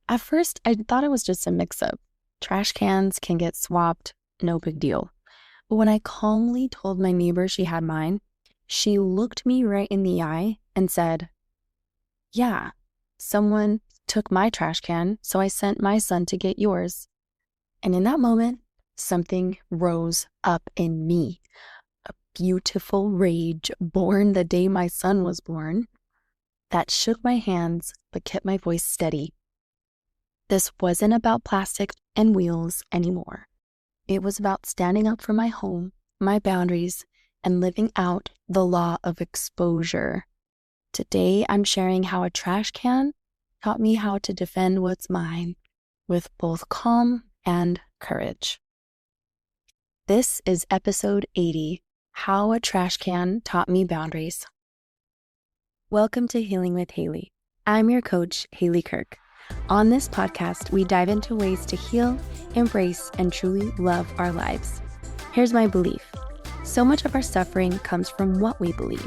At first, I thought it was just a mix-up. Trash cans can get swapped, no big deal. But when I calmly told my neighbor she had mine, she looked me right in the eye and said, "Yeah, someone took my trash can, so I sent my son to get yours." And in that moment, something rose up in me. A beautiful rage born the day my son was born that shook my hands but kept my voice steady. This wasn't about plastic and wheels anymore. It was about standing up for my home, my boundaries, and living out the law of exposure. Today, I'm sharing how a trash can taught me how to defend what's mine with both calm and courage. This is episode 80, How a Trash Can Taught Me Boundaries. Welcome to Healing with Haley. I'm your coach, Haley Kirk. On this podcast, we dive into ways to heal, embrace, and truly love our lives. Here's my belief. So much of our suffering comes from what we believe.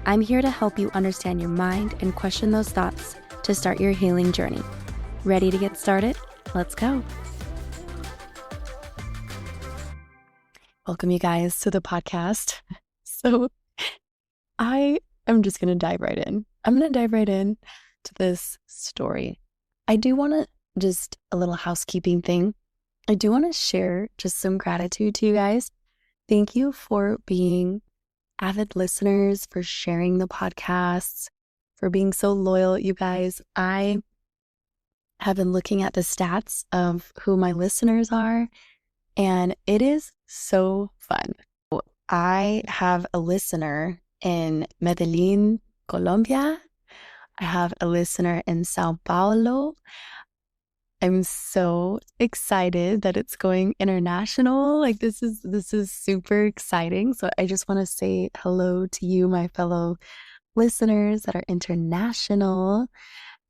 I'm here to help you understand your mind and question those thoughts to start your healing journey. Ready to get started? Let's go. Welcome, you guys, to the podcast. So I am just going to dive right in. I'm going to dive right in to this story. I do want to just a little housekeeping thing. I do want to share just some gratitude to you guys. Thank you for being avid listeners, for sharing the podcasts, for being so loyal, you guys. I have been looking at the stats of who my listeners are, and it is so fun. I have a listener in Medellin, Colombia. I have a listener in Sao Paulo. I'm so excited that it's going international. Like this is super exciting. So I just want to say hello to you, my fellow listeners that are international.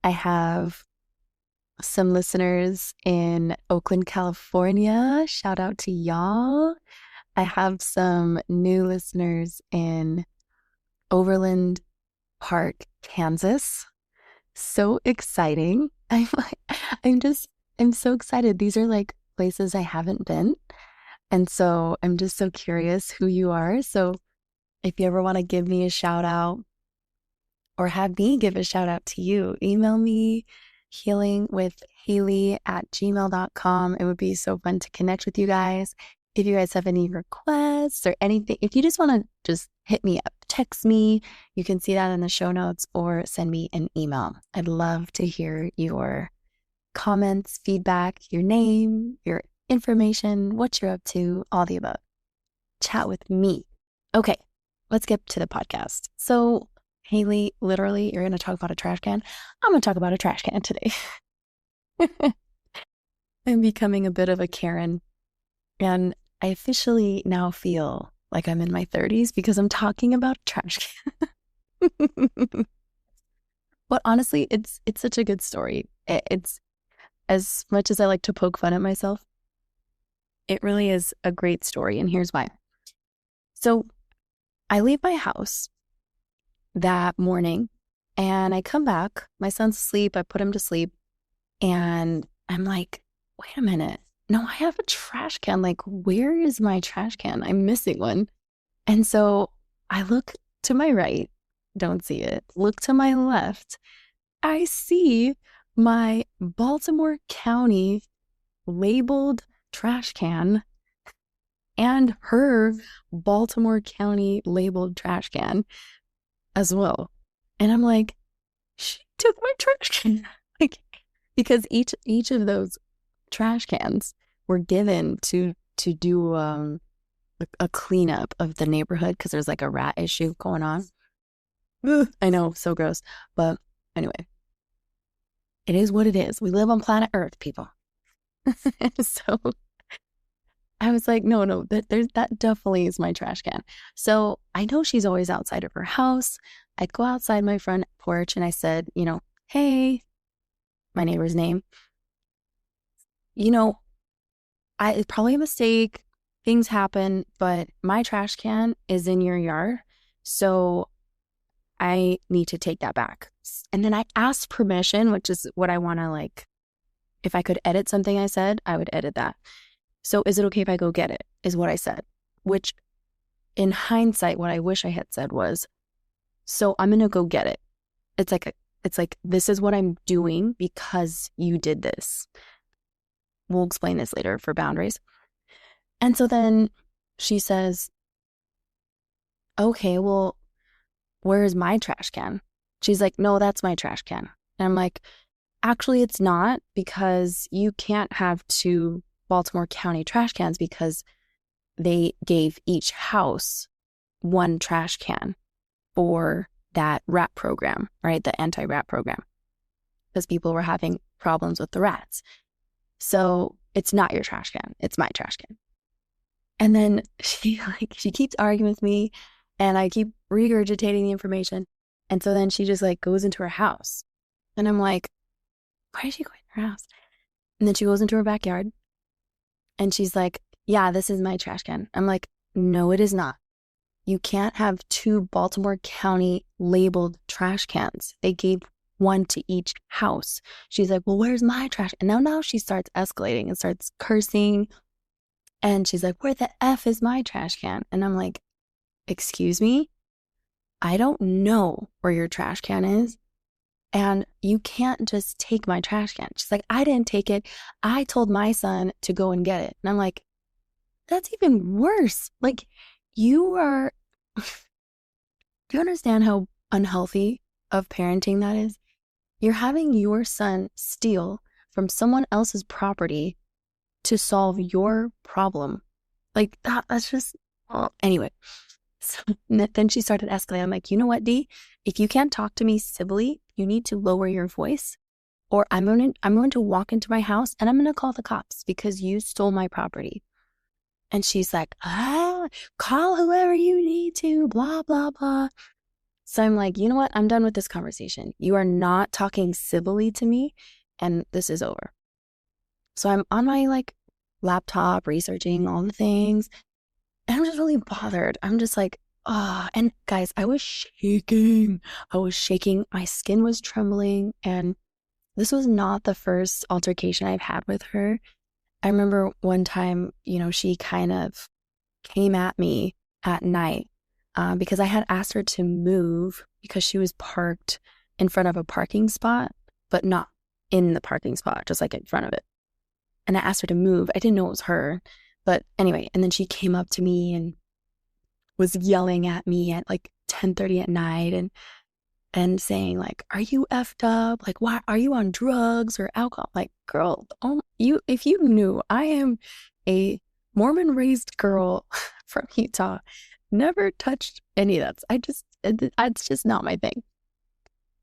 I have some listeners in Oakland, California. Shout out to y'all. I have some new listeners in Overland Park, Kansas. So exciting. I'm so excited. These are like places I haven't been. And so I'm just so curious who you are. So if you ever want to give me a shout out or have me give a shout out to you, email me healingwithhaley@gmail.com. It would be so fun to connect with you guys. If you guys have any requests or anything, if you just want to just hit me up, text me, you can see that in the show notes or send me an email. I'd love to hear your comments, feedback, your name, your information, what you're up to, all the above. Chat with me. Okay, let's get to the podcast. So, Haley, literally, you're going to talk about a trash can. I'm going to talk about a trash can today. I'm becoming a bit of a Karen, and I officially now feel like I'm in my 30s because I'm talking about a trash can. But honestly, it's such a good story. It's as much as I like to poke fun at myself, it really is a great story, and here's why. So I leave my house that morning and I come back. My son's asleep. I put him to sleep and I'm like, wait a minute. No, I have a trash can. Like, where is my trash can? I'm missing one. And so I look to my right, don't see it. Look to my left. I see my Baltimore County labeled trash can and her Baltimore County labeled trash can as well. And I'm like, she took my trash can. Like, because each of those trash cans were given to do a cleanup of the neighborhood because there's like a rat issue going on. Ugh, I know, so gross. But anyway, it is what it is. We live on planet Earth, people. So I was like, no, that definitely is my trash can. So I know she's always outside of her house. I go outside my front porch and I said, hey, my neighbor's name. It's probably a mistake. Things happen, but my trash can is in your yard. So I need to take that back. And then I asked permission, which is what I want to If I could edit something I said, I would edit that. So is it okay if I go get it? Is what I said, which in hindsight, what I wish I had said was, so I'm going to go get it. It's like, this is what I'm doing because you did this. We'll explain this later for boundaries. And so then she says, okay, well, where's my trash can? She's like, no, that's my trash can. And I'm like, actually, it's not, because you can't have two Baltimore County trash cans because they gave each house one trash can for that rat program, right? The anti-rat program, because people were having problems with the rats. So it's not your trash can. It's my trash can. And then she keeps arguing with me, and I keep regurgitating the information. And so then she just like goes into her house, and I'm like, why is she going to her house? And then she goes into her backyard, and she's like, yeah, this is my trash can. I'm like, no, it is not. You can't have two Baltimore County labeled trash cans. They gave one to each house. She's like, well, where's my trash? And now she starts escalating and starts cursing. And she's like, where the F is my trash can? And I'm like, excuse me? I don't know where your trash can is. And you can't just take my trash can. She's like, I didn't take it. I told my son to go and get it. And I'm like, that's even worse. Like, you are, do you understand how unhealthy of parenting that is? You're having your son steal from someone else's property to solve your problem. Like, that's just, well, anyway. So then she started escalating. I'm like, you know what, D? If you can't talk to me civilly, you need to lower your voice, or I'm going to walk into my house and I'm going to call the cops because you stole my property. And she's like, call whoever you need to, blah, blah, blah. So I'm like, you know what? I'm done with this conversation. You are not talking civilly to me, and this is over. So I'm on my like laptop researching all the things, and I'm just really bothered. I'm just like, and guys, I was shaking. My skin was trembling, and this was not the first altercation I've had with her. I remember one time, she kind of came at me at night because I had asked her to move because she was parked in front of a parking spot, but not in the parking spot, just like in front of it. And I asked her to move. I didn't know it was her. But anyway, and then she came up to me and was yelling at me at like 10:30 at night and saying like, are you effed up? Like, why are you on drugs or alcohol? Like, girl, if you knew, I am a Mormon raised girl from Utah, never touched any of that. It's just not my thing.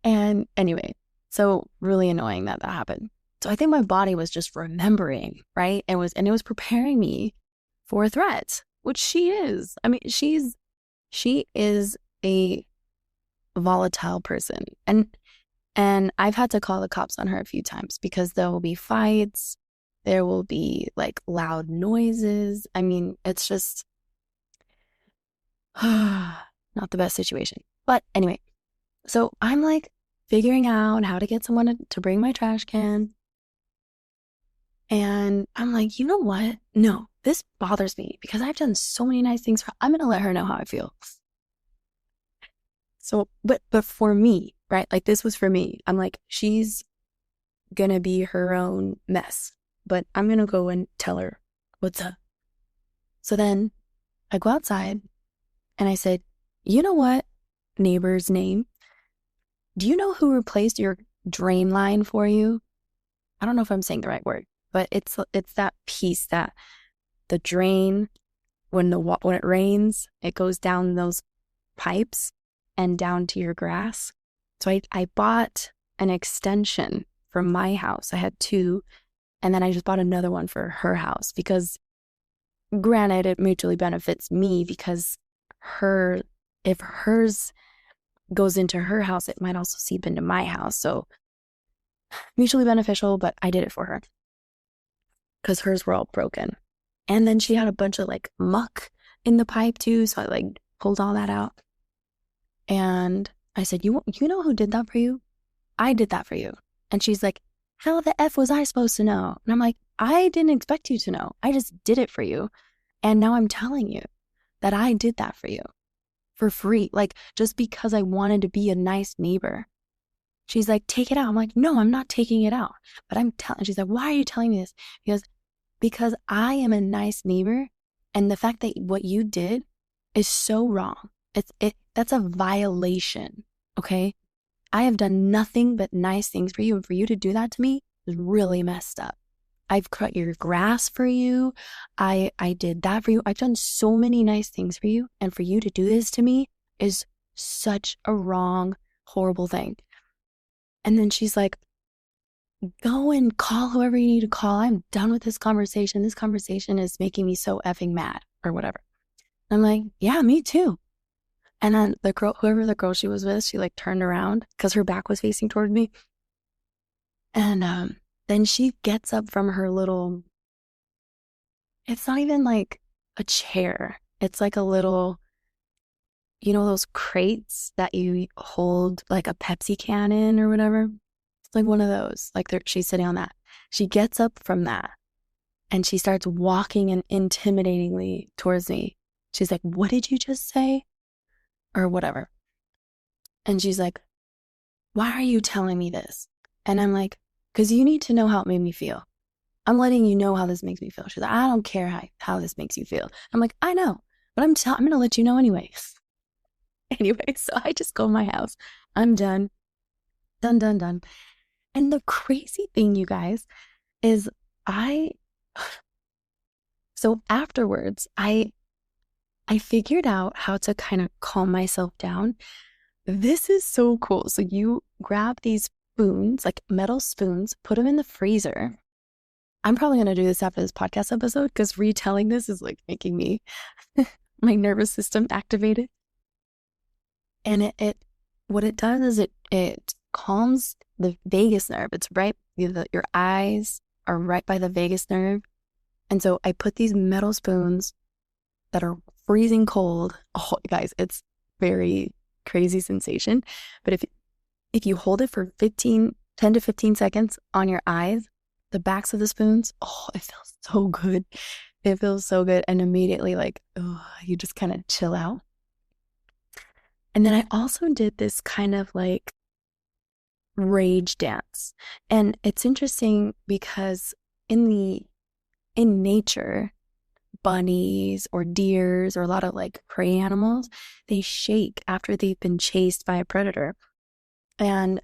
And anyway, so really annoying that happened. So I think my body was just remembering, right? It was preparing me for a threat, which she is. I mean, she is a volatile person. And I've had to call the cops on her a few times because there will be fights. There will be like loud noises. I mean, it's just not the best situation. But anyway, so I'm like figuring out how to get someone to bring my trash can. And I'm like, you know what? No, this bothers me because I've done so many nice things for her. I'm going to let her know how I feel. So, but for me, right? Like this was for me. I'm like, she's going to be her own mess, but I'm going to go and tell her what's up. So then I go outside and I said, you know what, neighbor's name? Do you know who replaced your drain line for you? I don't know if I'm saying the right word, but it's that piece that the drain, when it rains, it goes down those pipes and down to your grass. So I bought an extension from my house. I had two, and then I just bought another one for her house because granted, it mutually benefits me because if hers goes into her house, it might also seep into my house. So mutually beneficial, but I did it for her because hers were all broken. And then she had a bunch of like muck in the pipe too. So I like pulled all that out. And I said, you know who did that for you? I did that for you. And she's like, How the F was I supposed to know? And I'm like, I didn't expect you to know. I just did it for you. And now I'm telling you that I did that for you for free, like just because I wanted to be a nice neighbor. She's like, take it out. I'm like, no, I'm not taking it out. But I'm telling, she's like, why are you telling me this? Because I am a nice neighbor. And the fact that what you did is so wrong. That's a violation. Okay. I have done nothing but nice things for you. And for you to do that to me is really messed up. I've cut your grass for you. I did that for you. I've done so many nice things for you. And for you to do this to me is such a wrong, horrible thing. And then she's like, go and call whoever you need to call. I'm done with this conversation. This conversation is making me so effing mad or whatever. I'm like, yeah, me too. And then the girl, whoever the girl she was with, she like turned around because her back was facing toward me. And then she gets up from her little, it's not even like a chair. It's like a little, you know, those crates that you hold like a Pepsi can in or whatever. It's like one of those. Like she's sitting on that. She gets up from that and she starts walking and intimidatingly towards me. She's like, what did you just say? Or whatever. And she's like, why are you telling me this? And I'm like, because you need to know how it made me feel. I'm letting you know how this makes me feel. She's like, I don't care how this makes you feel. I'm like, I know, but I'm going to let you know anyway. Anyway, so I just go to my house. I'm done. Done, done, done. And the crazy thing, you guys, is so afterwards, I figured out how to kind of calm myself down. This is so cool. So you grab these spoons, like metal spoons, put them in the freezer. I'm probably going to do this after this podcast episode because retelling this is like making me, my nervous system activated. And what it does is it calms the vagus nerve. It's right, your eyes are right by the vagus nerve. And so I put these metal spoons that are freezing cold. Oh, guys, it's very crazy sensation. But if you hold it for 10 to 15 seconds on your eyes, the backs of the spoons, oh, it feels so good. It feels so good. And immediately like, oh, you just kind of chill out. And then I also did this kind of like rage dance. And it's interesting because in nature, bunnies or deers or a lot of like prey animals, they shake after they've been chased by a predator. And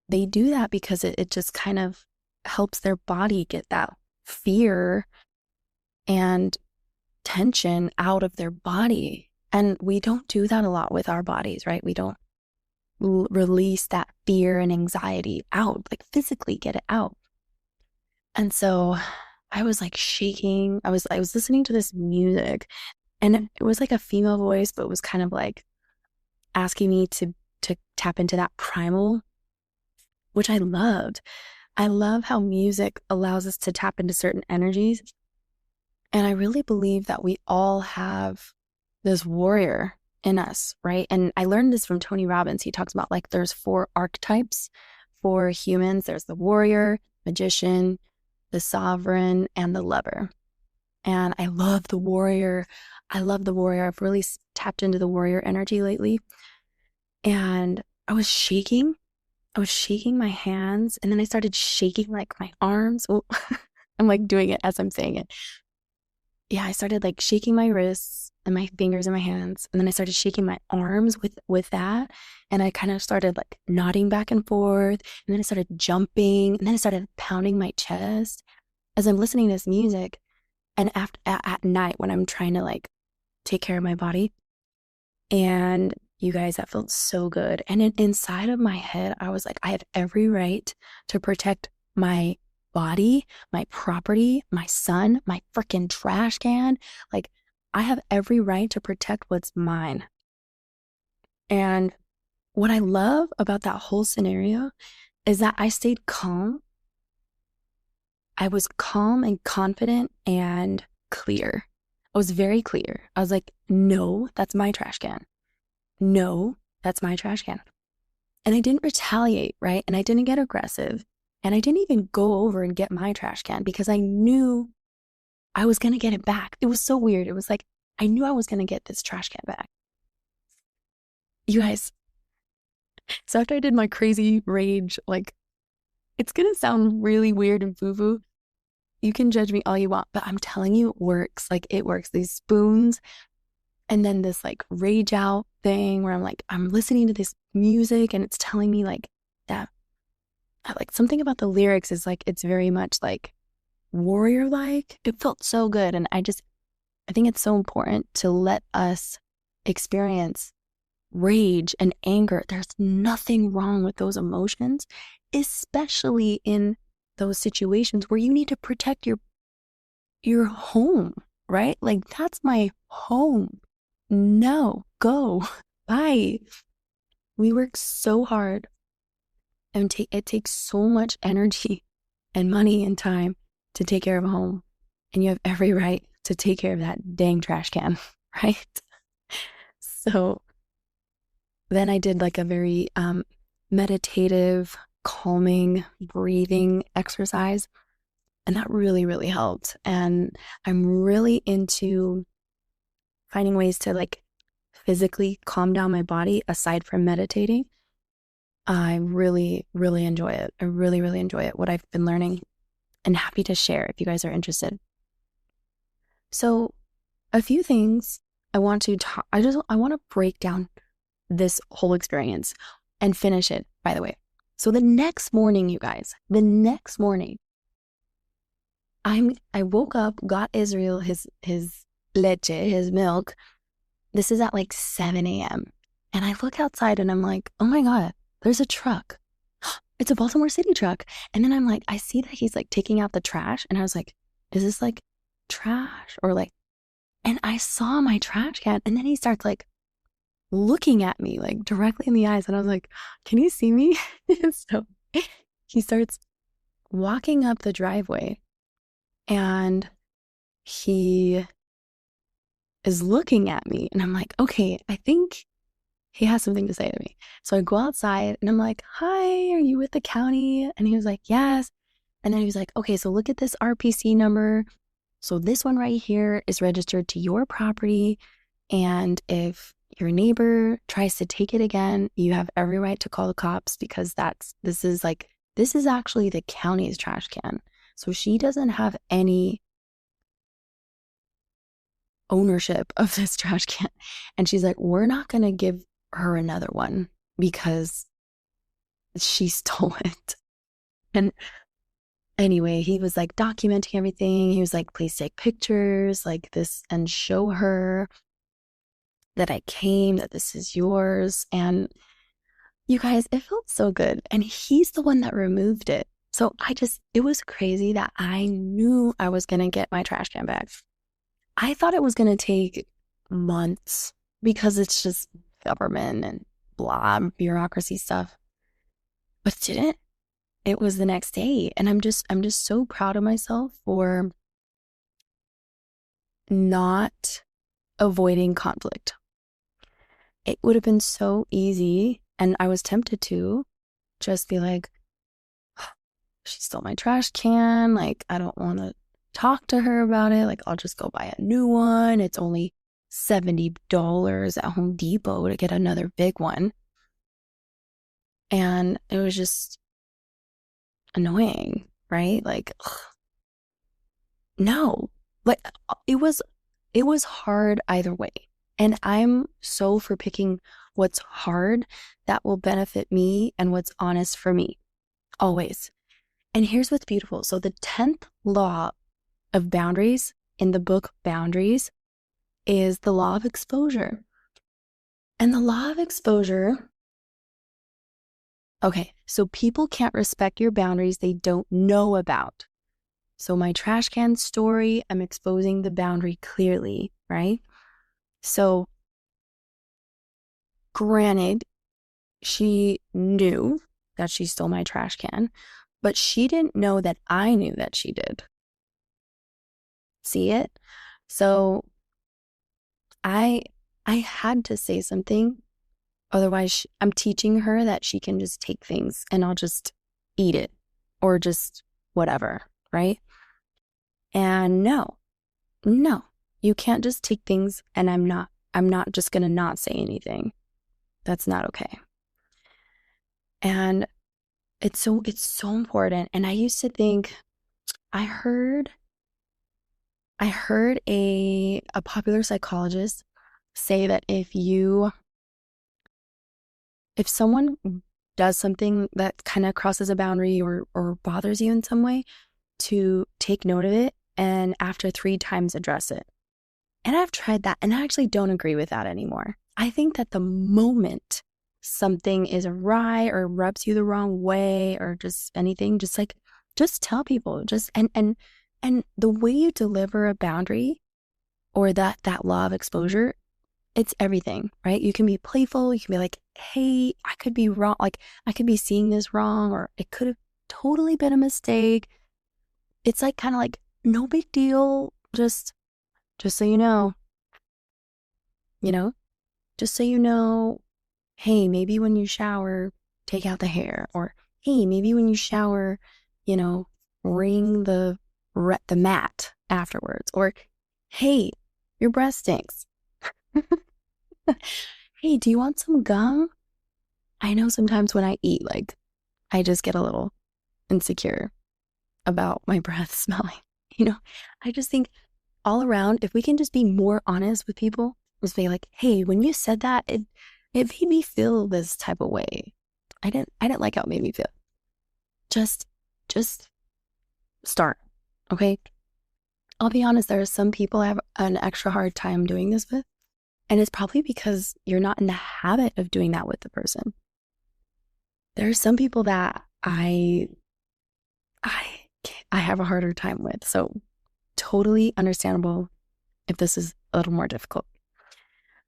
they do that because it just kind of helps their body get that fear and tension out of their body. And we don't do that a lot with our bodies, right? We don't release that fear and anxiety out, like physically get it out. And so I was like shaking. I was listening to this music and it was like a female voice, but it was kind of like asking me to tap into that primal, which I loved. I love how music allows us to tap into certain energies. And I really believe that we all have this warrior in us, right? And I learned this from Tony Robbins. He talks about like there's 4 archetypes for humans. There's the warrior, magician, the sovereign, and the lover. And I love the warrior. I've really tapped into the warrior energy lately. And I was shaking my hands, and then I started shaking like my arms. Oh, I'm like doing it as I'm saying it. Yeah, I started like shaking my wrists and my fingers and my hands. And then I started shaking my arms with that. And I kind of started like nodding back and forth. And then I started jumping. And then I started pounding my chest as I'm listening to this music. And at night when I'm trying to like take care of my body. And you guys, that felt so good. And inside of my head, I was like, I have every right to protect my body, my property, my son, my freaking trash can. Like, I have every right to protect what's mine. And what I love about that whole scenario is that I stayed calm. I was calm and confident and clear. I was very clear. I was like, no, that's my trash can. No, that's my trash can. And I didn't retaliate, right? And I didn't get aggressive. And I didn't even go over and get my trash can because I knew I was going to get it back. It was so weird. It was like, I knew I was going to get this trash can back. You guys, so after I did my crazy rage, like, it's going to sound really weird and foo-foo. You can judge me all you want, but I'm telling you, it works. Like, it works. These spoons, and then this like rage out thing where I'm like, I'm listening to this music and it's telling me like that, like something about the lyrics is like, it's very much like warrior like. It felt so good. And I think it's so important to let us experience rage and anger. There's nothing wrong with those emotions, especially in those situations where you need to protect your home, right? Like, that's my home. No, go. Bye. We work so hard and it takes so much energy and money and time to take care of a home. And you have every right to take care of that dang trash can, right? So then I did like a very meditative, calming, breathing exercise. And that really, really helped. And I'm really into finding ways to like physically calm down my body aside from meditating. I really, really enjoy it. I really, really enjoy it, what I've been learning, and happy to share if you guys are interested. So a few things I want to talk, I want to break down this whole experience and finish it, by the way. So the next morning, you guys, the next morning, I woke up, got Israel his leche, his milk. This is at like 7 a.m. And I look outside and I'm like, oh my God, there's a truck. It's a Baltimore City truck. And then I'm like, I see that he's like taking out the trash. And I was like, is this like trash or like, and I saw my trash can. And then he starts like looking at me like directly in the eyes. And I was like, can you see me? So he starts walking up the driveway and he is looking at me. And I'm like, okay, I think he has something to say to me. So I go outside and I'm like, hi, are you with the county? And he was like, yes. And then he was like, okay, so look at this RPC number. So this one right here is registered to your property. And if your neighbor tries to take it again, you have every right to call the cops because this is actually the county's trash can. So she doesn't have any ownership of this trash can. And she's like, we're not going to give her another one because she stole it. And anyway, he was like documenting everything. He was like, please take pictures like this and show her that I came, that this is yours. And you guys, it felt so good. And he's the one that removed it. So it was crazy that I knew I was going to get my trash can back. I thought it was going to take months because it's just government and blah, bureaucracy stuff. But it didn't. It was the next day. And I'm just so proud of myself for not avoiding conflict. It would have been so easy, and I was tempted to just be like, she stole my trash can. Like, I don't want to talk to her about it. Like, I'll just go buy a new one. It's only $70 at Home Depot to get another big one. And it was just annoying, right? Like, ugh. No, like it was hard either way. And I'm so for picking what's hard that will benefit me and what's honest for me, always. And here's what's beautiful. So the 10th law of boundaries in the book Boundaries is the law of exposure. And the law of exposure, okay, so people can't respect your boundaries they don't know about. So my trash can story, I'm exposing the boundary clearly, right? So granted, she knew that she stole my trash can, but she didn't know that I knew that she did. See it? So I had to say something. Otherwise, I'm teaching her that she can just take things and I'll just eat it. or just whatever, right? And no, you can't just take things and I'm not just going to not say anything. That's not okay. And it's so important. And I used to think I heard a popular psychologist say that if someone does something that kind of crosses a boundary or bothers you in some way, to take note of it and after 3 times address it. And I've tried that and I actually don't agree with that anymore. I think that the moment something is awry or rubs you the wrong way or just anything, just tell people. And the way you deliver a boundary or that law of exposure, it's everything, right? You can be playful, you can be like, hey, I could be wrong, like I could be seeing this wrong, or it could have totally been a mistake. It's like kind of like no big deal, just so you know, just so you know, hey, maybe when you shower, take out the hair, or hey, maybe when you shower, you know, wring the mat afterwards, or hey, your breath stinks. Hey, do you want some gum? I know sometimes when I eat, like, I just get a little insecure about my breath smelling. You know, I just think all around, if we can just be more honest with people, just be like, hey, when you said that, it made me feel this type of way. I didn't like how it made me feel. Just start. Okay. I'll be honest, there are some people I have an extra hard time doing this with. And it's probably because you're not in the habit of doing that with the person. There are some people that I I have a harder time with. So totally understandable if this is a little more difficult.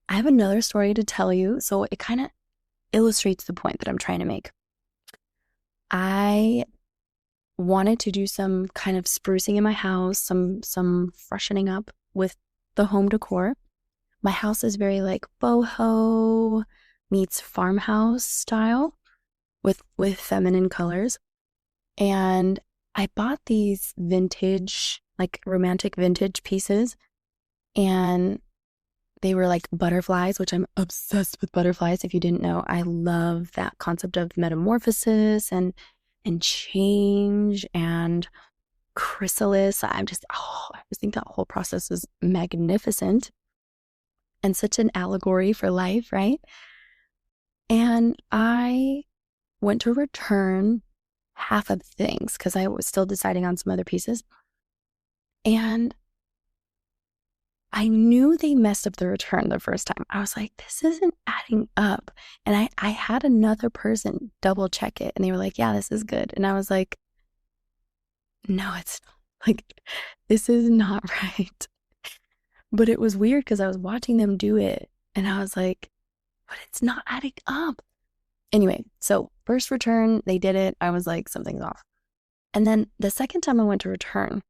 I have another story to tell you, so it kind of illustrates the point that I'm trying to make. I wanted to do some kind of sprucing in my house, some freshening up with the home decor. My house is very like boho meets farmhouse style with feminine colors. And I bought these vintage, like romantic vintage pieces, and they were like butterflies, which I'm obsessed with butterflies. If you didn't know, I love that concept of metamorphosis and change and chrysalis. I just think that whole process is magnificent and such an allegory for life, right? And I went to return half of things because I was still deciding on some other pieces. And I knew they messed up the return the first time. I was like, this isn't adding up. And I had another person double check it and they were like, yeah, this is good. And I was like, no, it's like, this is not right. But it was weird because I was watching them do it and I was like, but it's not adding up. Anyway, so first return, they did it. I was like, something's off. And then the second time I went to return,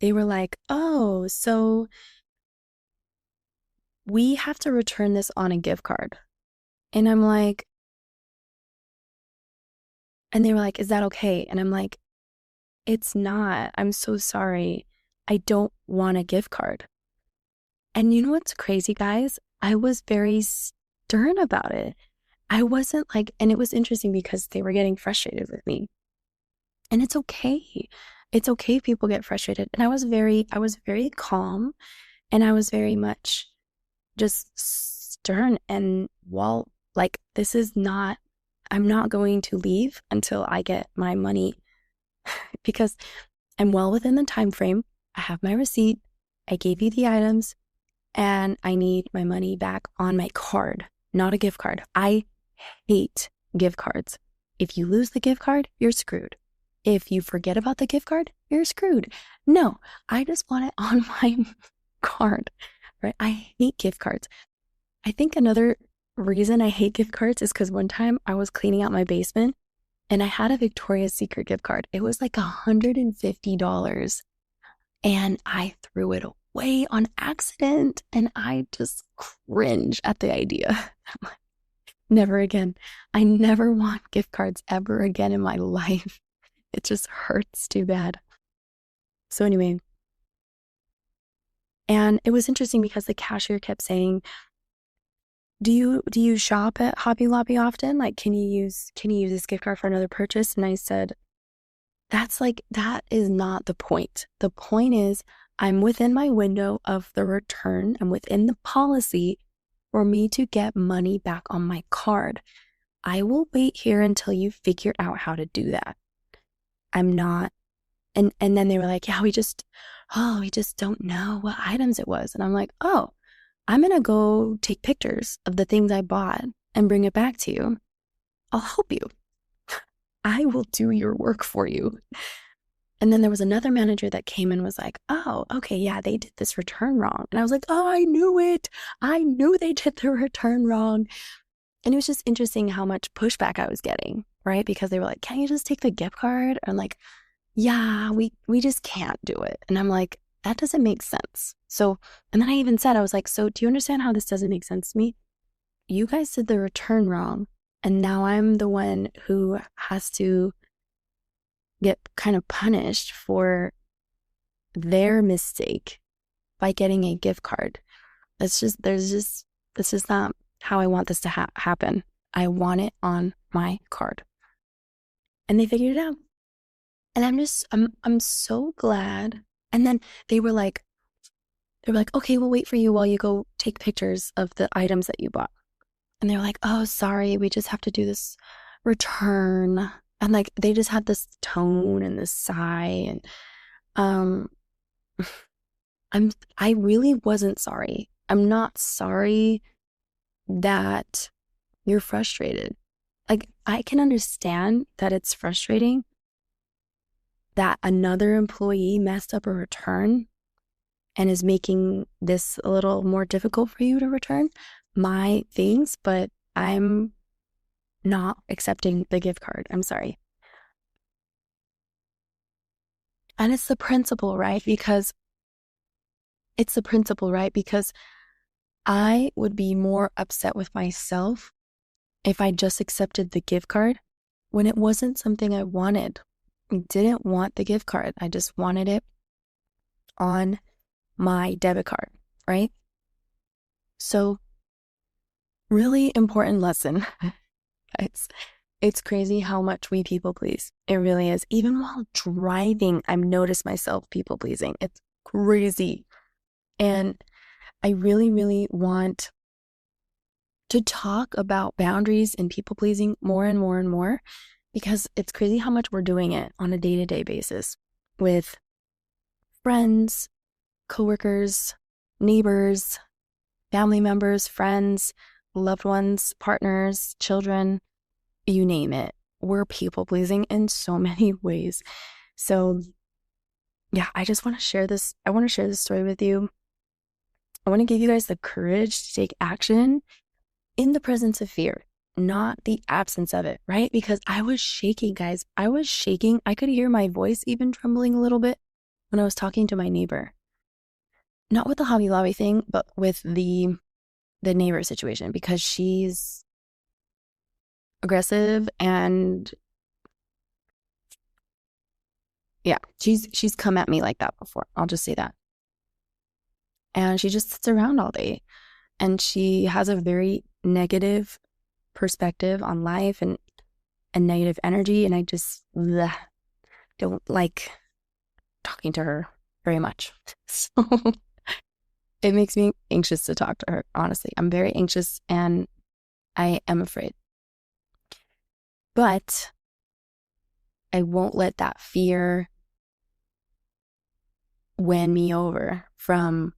they were like, oh, so we have to return this on a gift card. And I'm like, and they were like, is that okay? And I'm like, it's not. I'm so sorry. I don't want a gift card. And you know what's crazy, guys? I was very stern about it. I wasn't like, and it was interesting because they were getting frustrated with me. And it's okay. It's okay if people get frustrated. And I was very calm and I was very much just stern and like, this is not, I'm not going to leave until I get my money because I'm well within the time frame. I have my receipt. I gave you the items and I need my money back on my card, not a gift card. I hate gift cards. If you lose the gift card, you're screwed. If you forget about the gift card, you're screwed. No, I just want it on my card, right? I hate gift cards. I think another reason I hate gift cards is because one time I was cleaning out my basement and I had a Victoria's Secret gift card. It was like $150 and I threw it away on accident and I just cringe at the idea. Never again. I never want gift cards ever again in my life. It just hurts too bad. So anyway, and it was interesting because the cashier kept saying, do you shop at Hobby Lobby often? Like, can you use this gift card for another purchase? And I said, that is not the point. The point is I'm within my window of the return. I'm within the policy for me to get money back on my card. I will wait here until you figure out how to do that. I'm not. And then they were like, yeah, we just don't know what items it was. And I'm like, oh, I'm going to go take pictures of the things I bought and bring it back to you. I'll help you. I will do your work for you. And then there was another manager that came and was like, oh, okay, yeah, they did this return wrong. And I was like, oh, I knew it. I knew they did the return wrong. And it was just interesting how much pushback I was getting, right? Because they were like, can't you just take the gift card? And I'm like, yeah, we just can't do it. And I'm like, that doesn't make sense. So, and then I even said, I was like, so do you understand how this doesn't make sense to me? You guys did the return wrong. And now I'm the one who has to get kind of punished for their mistake by getting a gift card. This is not how I want this to happen. I want it on my card. And they figured it out. And I'm so glad. And then they were like, okay, we'll wait for you while you go take pictures of the items that you bought. And they were like, oh, sorry, we just have to do this return. And like, they just had this tone and this sigh. And I really wasn't sorry. I'm not sorry that you're frustrated. Like, I can understand that it's frustrating that another employee messed up a return and is making this a little more difficult for you to return my things, but I'm not accepting the gift card. I'm sorry. And it's the principle, right? Because I would be more upset with myself if I just accepted the gift card when it wasn't something I wanted. I didn't want the gift card. I just wanted it on my debit card, right? So, really important lesson. It's crazy how much we people please. It really is. Even while driving, I've noticed myself people pleasing. It's crazy. And I really, really want to talk about boundaries and people pleasing more and more and more, because it's crazy how much we're doing it on a day-to-day basis with friends, coworkers, neighbors, family members, friends, loved ones, partners, children, you name it. We're people pleasing in so many ways. So yeah, I just want to share this. I want to share this story with you. I want to give you guys the courage to take action in the presence of fear, not the absence of it, right? Because I was shaking, guys. I was shaking. I could hear my voice even trembling a little bit when I was talking to my neighbor. Not with the Hobby Lobby thing, but with the neighbor situation, because she's aggressive and yeah, she's come at me like that before. I'll just say that. And she just sits around all day, and she has a very negative perspective on life and negative energy, and I just don't like talking to her very much. So it makes me anxious to talk to her, honestly. I'm very anxious and I am afraid. But I won't let that fear win me over from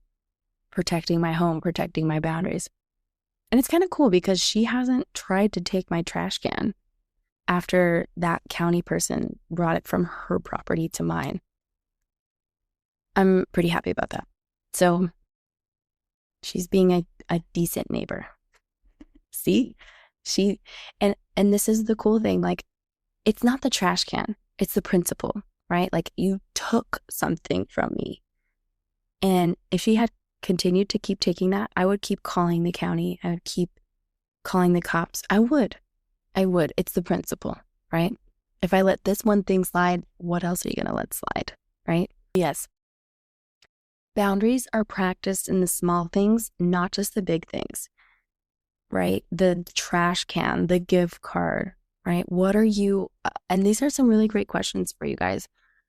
protecting my home, protecting my boundaries. And it's kind of cool because she hasn't tried to take my trash can after that county person brought it from her property to mine. I'm pretty happy about that. So she's being a decent neighbor. See? And this is the cool thing. Like, it's not the trash can. It's the principle, right? Like, you took something from me. And if she had continued to keep taking that, I would keep calling the county. I would keep calling the cops. I would. It's the principle, right? If I let this one thing slide, what else are you going to let slide? Right? Yes. Boundaries are practiced in the small things, not just the big things, right? The trash can, the gift card, right? What are you, and these are some really great questions for you guys,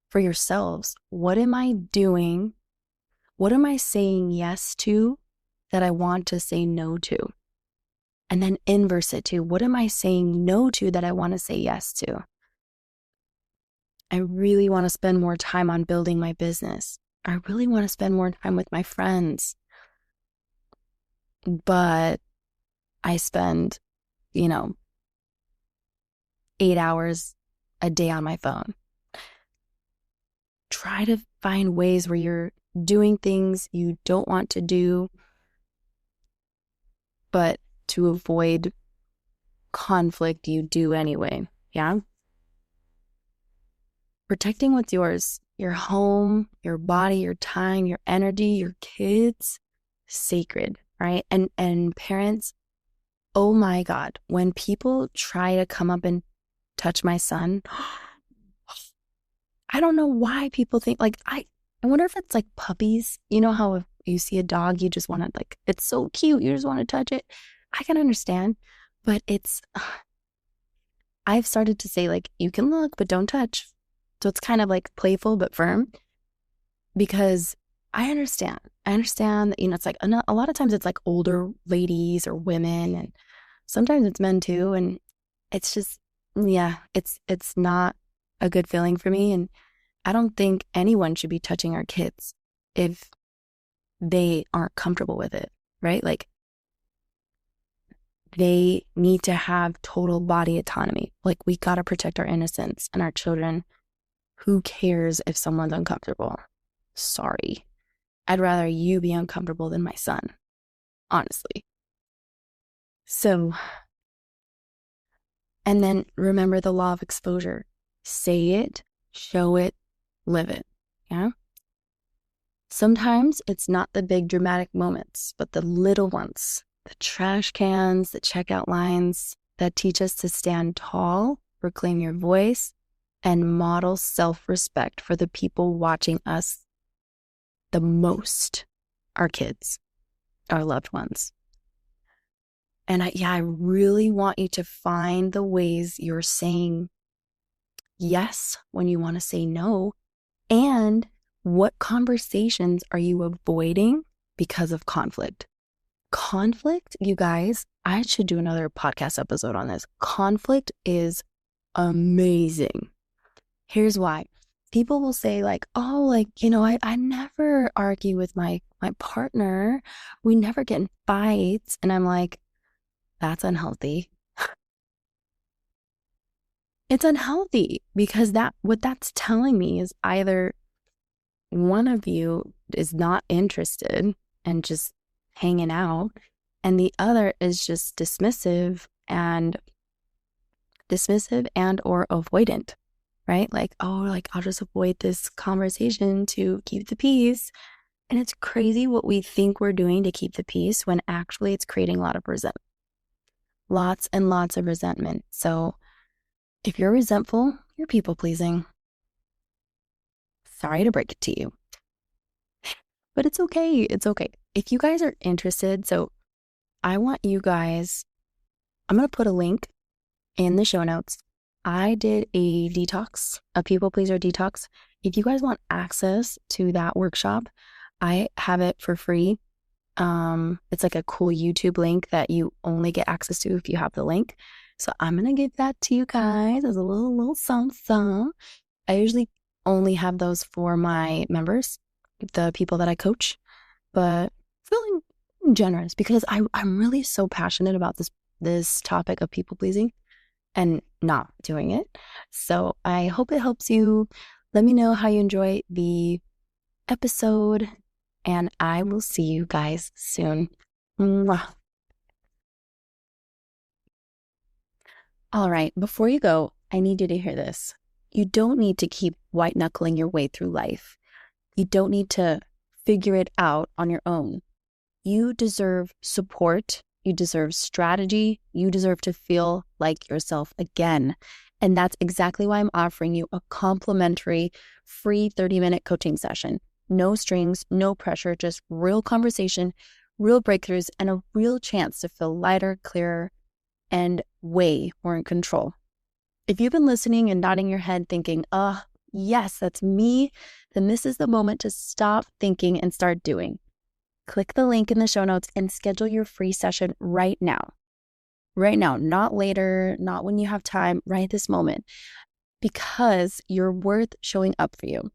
for yourselves. What am I doing? What am I saying yes to that I want to say no to? And then inverse it to, what am I saying no to that I want to say yes to? I really want to spend more time on building my business. I really want to spend more time with my friends. But I spend, 8 hours a day on my phone. Try to find ways where you're doing things you don't want to do, but to avoid conflict, you do anyway. Yeah. Protecting what's yours, your home, your body, your time, your energy, your kids, sacred, right? And parents, oh my God, when people try to come up and touch my son, I don't know why people think like I wonder if it's like puppies. You know how if you see a dog, you just want to like, it's so cute, you just want to touch it. I can understand, but I've started to say like, you can look, but don't touch. So it's kind of like playful but firm because I understand. I understand that, it's like a lot of times it's like older ladies or women, and sometimes it's men too. And it's just, yeah, it's not a good feeling for me. And I don't think anyone should be touching our kids if they aren't comfortable with it, right? Like they need to have total body autonomy. Like we got to protect our innocence and our children. Who cares if someone's uncomfortable? Sorry. I'd rather you be uncomfortable than my son, honestly. So, and then remember the law of exposure. Say it, show it, live it. Yeah. Sometimes it's not the big dramatic moments, but the little ones, the trash cans, the checkout lines that teach us to stand tall, reclaim your voice, and model self-respect for the people watching us the most, our kids, our loved ones. And I really want you to find the ways you're saying yes when you want to say no, and what conversations are you avoiding because of conflict? Conflict, you guys, I should do another podcast episode on this. Conflict is amazing. Here's why. People will say like, oh, like, I never argue with my partner. We never get in fights. And I'm like, that's unhealthy. It's unhealthy because what that's telling me is either one of you is not interested and just hanging out, and the other is just dismissive and or avoidant, right? Like, oh, like I'll just avoid this conversation to keep the peace. And it's crazy what we think we're doing to keep the peace when actually it's creating a lot of resentment, lots and lots of resentment. So if you're resentful, you're people pleasing. Sorry to break it to you, but it's okay. It's okay. If you guys are interested, so I want you guys, I'm going to put a link in the show notes. I did a detox, a people pleaser detox. If you guys want access to that workshop, I have it for free. It's like a cool YouTube link that you only get access to if you have the link. So I'm going to give that to you guys as a little something. I usually only have those for my members, the people that I coach, but feeling generous because I'm really so passionate about this topic of people pleasing and not doing it. So I hope it helps you. Let me know how you enjoy the episode, and I will see you guys soon. Mwah. All right, before you go, I need you to hear this. You don't need to keep white knuckling your way through life. You don't need to figure it out on your own. You deserve support. You deserve strategy. You deserve to feel like yourself again. And that's exactly why I'm offering you a complimentary free 30-minute coaching session. No strings, no pressure, just real conversation, real breakthroughs, and a real chance to feel lighter, clearer, and way more in control. If you've been listening and nodding your head thinking, yes, that's me, then this is the moment to stop thinking and start doing. Click the link in the show notes and schedule your free session right now. Right now, not later, not when you have time, right this moment, because you're worth showing up for you.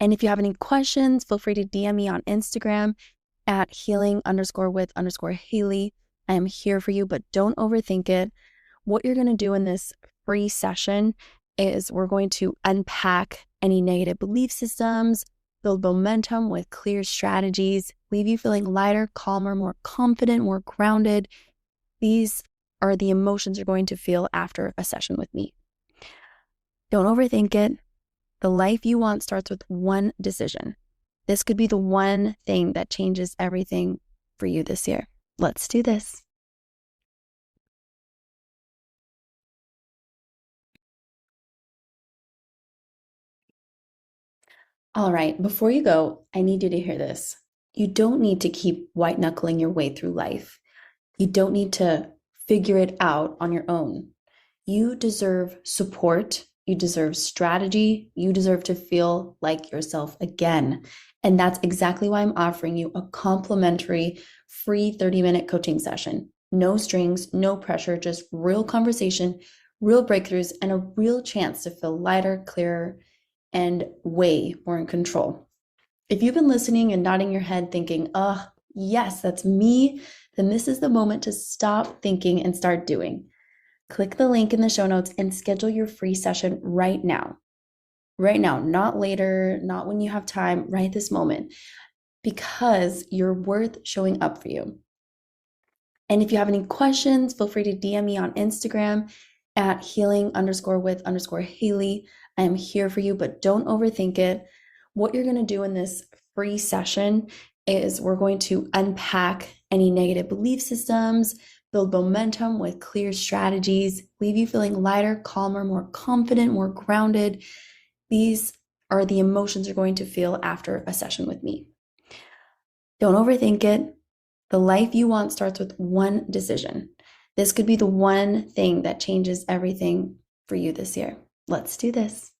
And if you have any questions, feel free to DM me on Instagram at healing_with_Haley. I am here for you, but don't overthink it. What you're going to do in this free session is we're going to unpack any negative belief systems, build momentum with clear strategies, leave you feeling lighter, calmer, more confident, more grounded. These are the emotions you're going to feel after a session with me. Don't overthink it. The life you want starts with one decision. This could be the one thing that changes everything for you this year. Let's do this. All right, before you go, I need you to hear this. You don't need to keep white knuckling your way through life. You don't need to figure it out on your own. You deserve support. You deserve strategy. You deserve to feel like yourself again. And that's exactly why I'm offering you a complimentary free 30-minute coaching session. No strings, no pressure, just real conversation, real breakthroughs, and a real chance to feel lighter, clearer, and way more in control. If you've been listening and nodding your head thinking, yes, that's me, then this is the moment to stop thinking and start doing. Click the link in the show notes and schedule your free session right now. Right now, not later, not when you have time, right this moment, because you're worth showing up for you. And if you have any questions, feel free to DM me on Instagram at healing_with_Haley. I am here for you, but don't overthink it. What you're going to do in this free session is we're going to unpack any negative belief systems, build momentum with clear strategies, leave you feeling lighter, calmer, more confident, more grounded. These are the emotions you're going to feel after a session with me. Don't overthink it. The life you want starts with one decision. This could be the one thing that changes everything for you this year. Let's do this.